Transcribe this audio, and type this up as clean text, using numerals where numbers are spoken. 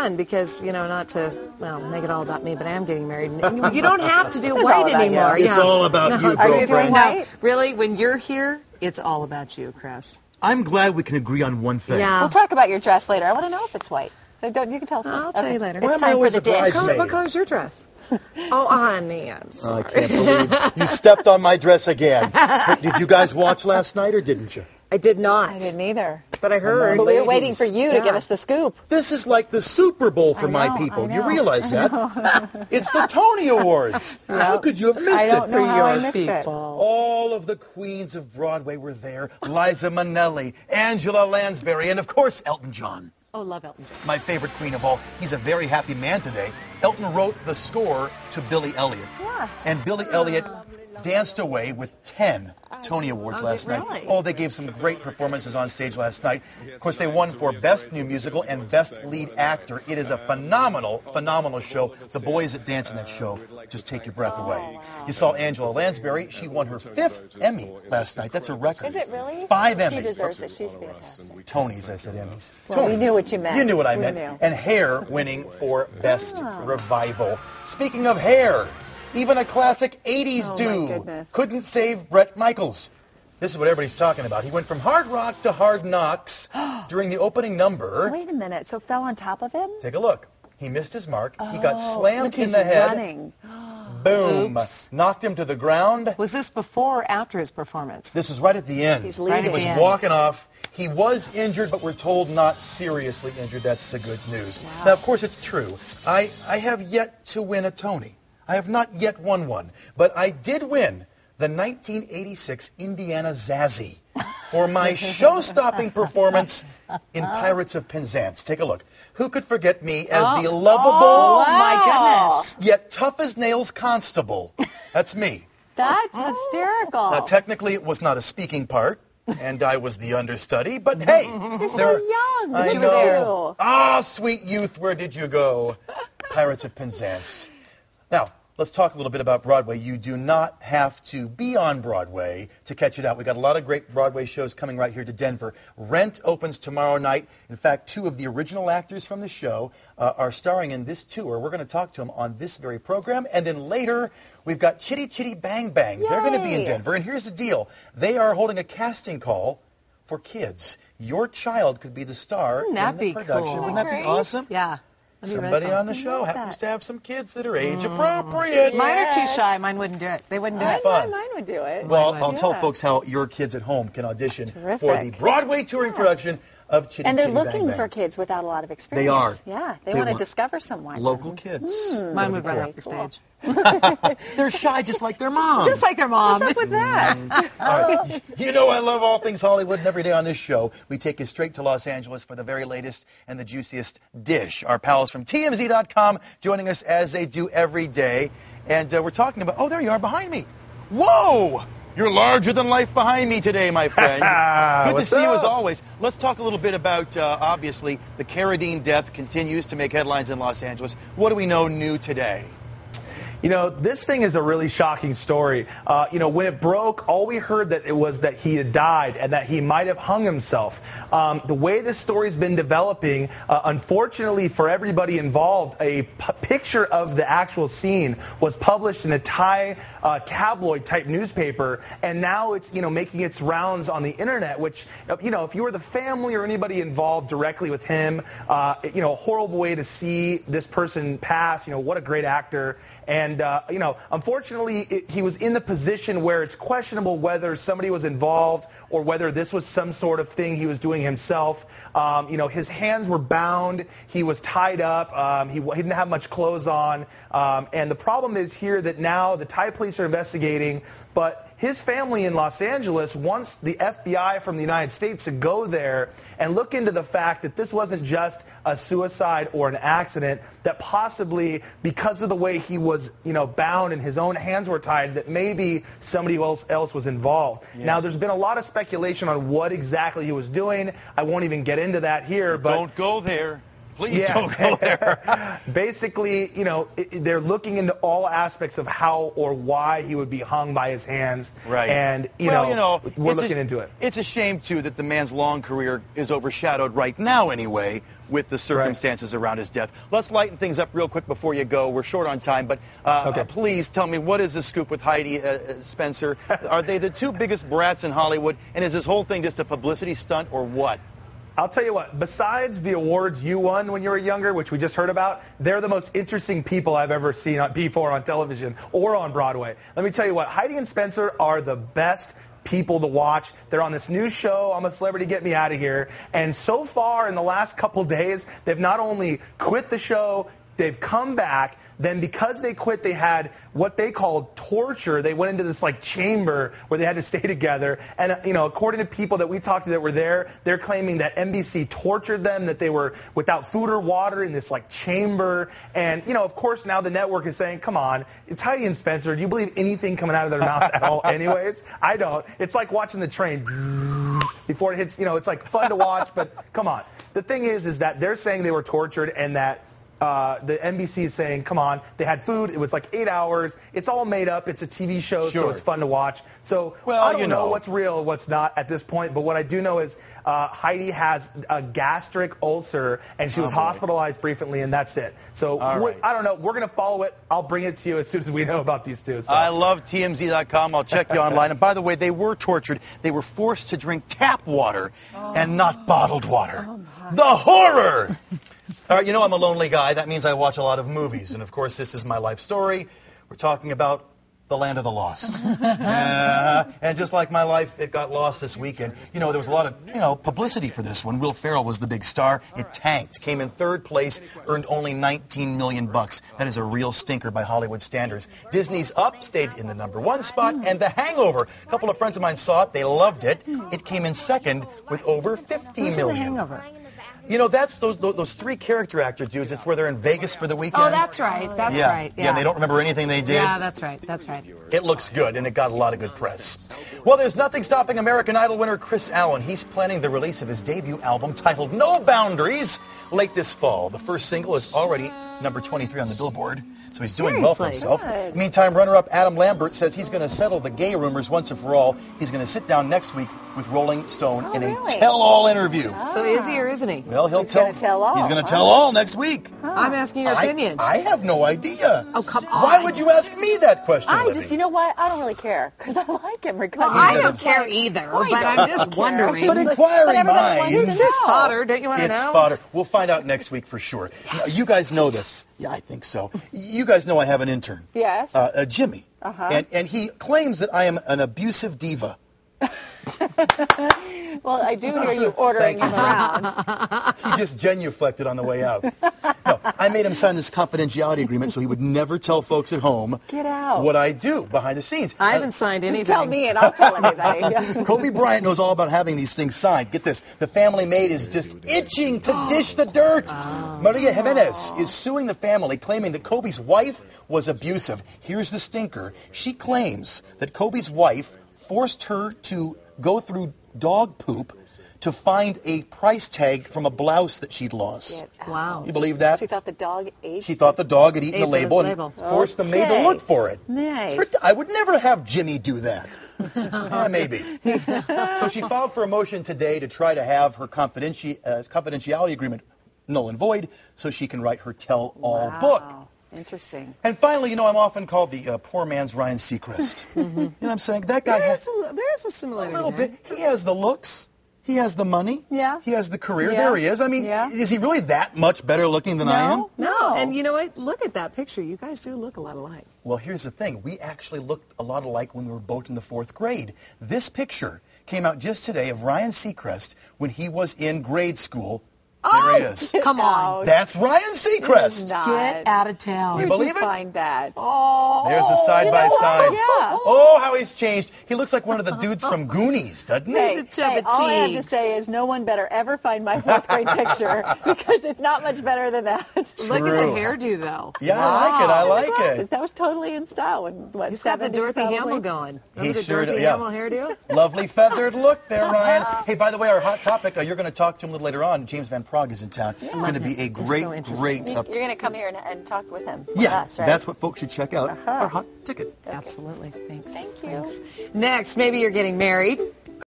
fun because, you know, not to, well, make it all about me, but I am getting married. And you don't have to do white anymore. It's all about you, Are you doing white? Really, when you're here, it's all about you, Chris. I'm glad we can agree on one thing. Yeah. We'll talk about your dress later. I want to know if it's white. So you can tell us. I'll tell you later. Why It's am I time for always the a dish. bridesmaid? What color's your dress? Oh, honey, I'm sorry. I can't believe you stepped on my dress again. Did you guys watch last night or didn't you? I did not. I didn't either. But I heard. But we were waiting for you to give us the scoop. This is like the Super Bowl for my know, people. I know. You realize that? It's the Tony Awards. How could you have missed I don't it? know how I your missed it. All of the queens of Broadway were there. Liza Minnelli, Angela Lansbury, and of course Elton John. Oh, love Elton John. My favorite queen of all. He's a very happy man today. Elton wrote the score to Billy Elliot. Yeah. And Billy Elliot danced away with 10 Tony Awards last night. really? Oh, they gave some great performances on stage last night. Of course, they won for Best New Musical and Best Lead Actor. It is a phenomenal, phenomenal show. The boys that dance in that show just take your breath away. wow. You saw Angela Lansbury. She won her 5th Emmy last night. That's a record. Is it really? 5 She Emmys. deserves it. She's fantastic. Tonys, I said Emmys. Well, we Tonys. knew what you meant. You knew what I We meant. knew. And Hair winning for Best Revival. Speaking of Hair, even a classic 80s Oh, my dude goodness. couldn't save Bret Michaels. This is what everybody's talking about. He went from hard rock to hard knocks during the opening number. Wait a minute. So fell on top of him? Take a look. He missed his mark. He got Oh, slammed look, in he's the head. running. Boom. Oops. Knocked him to the ground. Was this before or after his performance? This was right at the end. He's leaving. He was walking off. He was injured, but we're told not seriously injured. That's the good news. Wow. Now, of course, it's true. I have yet to win a Tony. I have not yet won one. But I did win the 1986 Indiana Zazie for my show-stopping performance in Pirates of Penzance. Take a look. Who could forget me as the lovable, Oh, my goodness. yet tough-as-nails constable? That's me. That's hysterical. Now, technically, it was not a speaking part, and I was the understudy, but hey. You're so young. I Look at know. you. Ah, sweet youth, where did you go? Pirates of Penzance. Now, let's talk a little bit about Broadway. You do not have to be on Broadway to catch it out. We've got a lot of great Broadway shows coming right here to Denver. Rent opens tomorrow night. In fact, 2 of the original actors from the show are starring in this tour. We're going to talk to them on this very program. And then later, we've got Chitty Chitty Bang Bang. They're going to be in Yay. Denver. And here's the deal. They are holding a casting call for kids. Your child could be the star Wouldn't that in the be production. cool? Wouldn't that be Great. awesome? Yeah. That'd be really Somebody fun. on the show love happens that. to have some kids that are age appropriate. Mine are too Yes. shy. Mine wouldn't do it. They wouldn't do it. Fun. Mine would do it. Well, Mine I'll would. tell Yeah. folks how your kids at home can audition for the Terrific. Broadway touring production of Chitty And they're Chitty Bang looking Bang. for kids without a lot of experience. They are. Yeah, they They want to want discover someone. Local kids. Mine would run cool. off the stage. They're shy just like their mom. Just like their mom. What's up with that? All right. You know I love all things Hollywood, and every day on this show, we take you straight to Los Angeles for the very latest and the juiciest dish. Our pals from TMZ.com joining us as they do every day. And we're talking about, oh, there you are behind me. Whoa! You're larger than life behind me today, my friend. Good to see you as always. Let's talk a little bit about, obviously, the Carradine death continues to make headlines in Los Angeles. What do we know new today? You know, this thing is a really shocking story. You know, when it broke, all we heard that it was that he had died and that he might have hung himself. The way this story's been developing, unfortunately for everybody involved, a picture of the actual scene was published in a Thai tabloid-type newspaper, and now it's, you know, making its rounds on the internet, which, you know, if you were the family or anybody involved directly with him, you know, a horrible way to see this person pass. You know, what a great actor. And, you know, unfortunately, he was in the position where it's questionable whether somebody was involved or whether this was some sort of thing he was doing himself. You know, his hands were bound. He was tied up. He didn't have much clothes on. And the problem is here that now the Thai police are investigating, but his family in Los Angeles wants the FBI from the United States to go there and look into the fact that this wasn't just a suicide or an accident, that possibly because of the way he was, you know, bound and his own hands were tied, that maybe somebody else was involved. Yeah. Now, there's been a lot of speculation on what exactly he was doing. I won't even get into that here, but Don't go there. Please don't go there. Basically, you know, they're looking into all aspects of how or why he would be hung by his hands. Right. And, you know, we're looking into it. It's a shame, too, that the man's long career is overshadowed right now, anyway, with the circumstances around his death. Let's lighten things up real quick before you go. We're short on time, but please tell me, what is the scoop with Heidi Spencer? Are they the two biggest brats in Hollywood, and is this whole thing just a publicity stunt or what? I'll tell you what, besides the awards you won when you were younger, which we just heard about, they're the most interesting people I've ever seen before on television or on Broadway. Let me tell you what, Heidi and Spencer are the best people to watch. They're on this new show, I'm a Celebrity, Get Me Out of Here. And so far in the last couple days, they've not only quit the show, they've come back. Then because they quit, they had what they called torture. They went into this like chamber where they had to stay together. And, you know, according to people that we talked to that were there, they're claiming that NBC tortured them, that they were without food or water in this like chamber. And, you know, of course, now the network is saying, come on, it's Heidi and Spencer. Do you believe anything coming out of their mouth at all anyways? I don't. It's like watching the train before it hits, you know, it's like fun to watch, but come on. The thing is that they're saying they were tortured and that the NBC is saying, come on, they had food, it was like 8 hours, it's all made up, it's a TV show, so it's fun to watch. So I don't know what's real and what's not at this point, but what I do know is Heidi has a gastric ulcer, and she was hospitalized briefly, and that's it. So I don't know, we're going to follow it. I'll bring it to you as soon as we know about these two. So. I love TMZ.com. I'll check you online. And by the way, they were tortured. They were forced to drink tap water and not bottled water. The horror! All right, you know I'm a lonely guy. That means I watch a lot of movies. And, of course, this is my life story. We're talking about The Land of the Lost. And just like my life, it got lost this weekend. You know, there was a lot of, publicity for this one. Will Ferrell was the big star. It tanked. Came in third place, earned only $19 million. That is a real stinker by Hollywood standards. Disney's Up stayed in the #1 spot. And The Hangover. A couple of friends of mine saw it. They loved it. It came in second with over $50 million. The Hangover? You know, that's those three character actor dudes. It's where they're in Vegas for the weekend. Oh, that's right. That's right. Yeah, and they don't remember anything they did. Yeah, that's right. That's right. It looks good, and it got a lot of good press. Well, there's nothing stopping American Idol winner Chris Allen. He's planning the release of his debut album titled No Boundaries late this fall. The first single is already number 23 on the Billboard, so he's doing well for himself. Good. Meantime, runner-up Adam Lambert says he's going to settle the gay rumors once and for all. He's going to sit down next week with Rolling Stone in a tell-all interview. So is he or isn't he? Well, He's going to tell all. He's going to tell all next week. I'm asking your opinion. I have no idea. Oh, come on. Why would you ask me that question, Libby? You know what? I don't really care because I like him. Well, I don't care either, but I'm just wondering. But inquiring minds. It's just fodder, don't you want to know? It's fodder. We'll find out next week for sure. Yes. You guys know this. Yeah, I think so. You guys know I have an intern. Yes. Jimmy. And he claims that I am an abusive diva. Well, I do hear you ordering him around. He just genuflected on the way out. No, I made him sign this confidentiality agreement so he would never tell folks at home what I do behind the scenes. I haven't signed anything. Just tell me and I'll tell everybody. Kobe Bryant knows all about having these things signed. Get this. The family maid is just itching to dish the dirt. Maria Jimenez is suing the family, claiming that Kobe's wife was abusive. Here's the stinker. She claims that Kobe's wife forced her to go through dog poop to find a price tag from a blouse that she'd lost. Wow. You believe that? She thought the dog ate. She thought the dog had eaten the label and forced the maid to look for it. Nice. I would never have Jimmy do that. Maybe. So she filed for a motion today to try to have her confidentiality agreement null and void so she can write her tell-all book. Interesting. And finally, I'm often called the poor man's Ryan Seacrest. You know what I'm saying? That guy has there's a similarity. A little bit. He has the looks. He has the money. Yeah. He has the career. There he is. I mean, is he really that much better looking than I am? No. And you know what? Look at that picture. You guys do look a lot alike. Well, here's the thing. We actually looked a lot alike when we were both in the 4th grade. This picture came out just today of Ryan Seacrest when he was in grade school. There he is. Come on. That's Ryan Seacrest. Get out of town. You believe it? Find that. Oh. There's the side-by-side. Yeah. Oh, how he's changed. He looks like one of the dudes from Goonies, doesn't he? Hey, all I have to say is no one better ever find my 4th grade picture because it's not much better than that. Look at the hairdo, though. Yeah, I like it. That was totally in style. He's got the Dorothy Hamill going. He the sure Dorothy Hamill hairdo? Lovely feathered look there, Ryan. Hey, by the way, our hot topic, you're going to talk to him a little later on. James Van Prague is in town. It's going to be a great. You're going to come here and talk with him. Yeah, us, right? That's what folks should check out. Our hot ticket. Absolutely. Thanks. Thank you. Next, maybe you're getting married.